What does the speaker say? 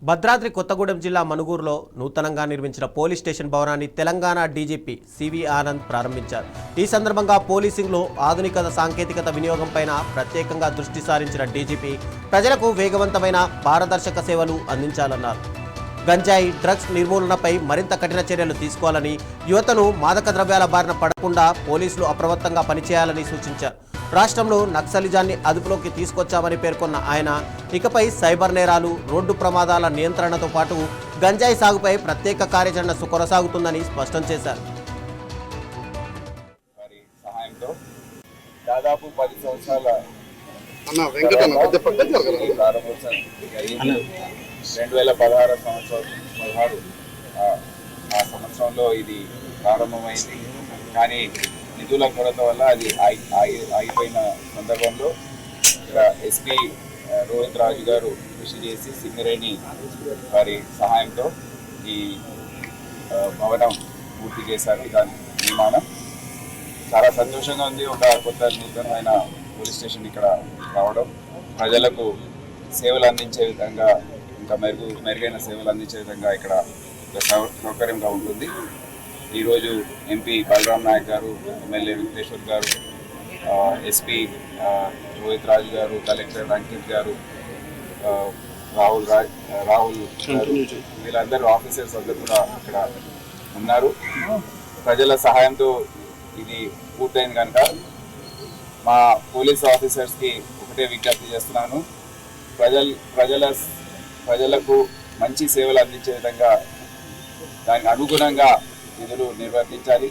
భద్రాద్రి కొత్తగూడెం జిల్లా మనుగూరులో నూతనంగా నిర్మించిన పోలీస్ స్టేషన్ భవనాన్ని తెలంగాణ డీజీపీ సివి ఆనంద్ ప్రారంభించారు. ఈ సందర్భంగా పోలీసింగ్లో ఆధునిక సాంకేతికత వినియోగంపైన ప్రత్యేకంగా దృష్టి సారించిన డీజీపీ ప్రజలకు వేగవంతమైన పారదర్శక సేవలు అందించాలన్నారు. గంజాయి, డ్రగ్స్ నిర్మూలనపై మరింత కఠిన చర్యలు తీసుకోవాలని, యువతను మాదక ద్రవ్యాల బారిన పడకుండా పోలీసులు అప్రమత్తంగా పనిచేయాలని సూచించారు. రాష్ట్రంలో నక్సలిజాన్ని అదుపులోకి తీసుకొచ్చామని పేర్కొన్న ఆయన ఇకపై సైబర్ నేరాలు, రోడ్డు ప్రమాదాల నియంత్రణతో పాటు గంజాయి సాగుపై ప్రత్యేక కార్యాచరణ కొనసాగుతుందని స్పష్టం చేశారు. దాదాపు 10 సంవత్సరాల 2016 ఆ సంవత్సరంలో ఇది ప్రారంభమైంది. కానీ నిధుల కొరత వల్ల అది ఆగిపోయిన సందర్భంలో ఇక్కడ ఎస్పీ రోహిత్ రాజు గారు కృషి చేసి సింగరేణి వారి సహాయంతో ఈ భవనం పూర్తి చేశారు. దాని నిర్మాణం చాలా సంతోషంగా ఉంది. ఒక కొత్త నూతనమైన పోలీస్ స్టేషన్ ఇక్కడ రావడం ప్రజలకు సేవలు అందించే విధంగా, ఇంకా మెరుగైన సేవలు అందించే విధంగా ఇక్కడ సౌకర్యంగా ఉంటుంది. ఈరోజు ఎంపీ బలరాం నాయక్ గారు, ఎమ్మెల్యే వెంకటేశ్వర్ గారు, ఎస్పీ రోహిత్ రాజు గారు, కలెక్టర్ అంకిత్ గారు, రాహుల్ గారు, వీళ్ళందరూ ఆఫీసర్స్ అందరూ కూడా ఇక్కడ ఉన్నారు. ప్రజల సహాయంతో ఇది పూర్తయింది కనుక మా పోలీస్ ఆఫీసర్స్కి ఒకటే విజ్ఞప్తి చేస్తున్నాను. ప్రజలకు మంచి సేవలు అందించే విధంగా దానికి అనుగుణంగా విధులు నిర్వర్తించాలి.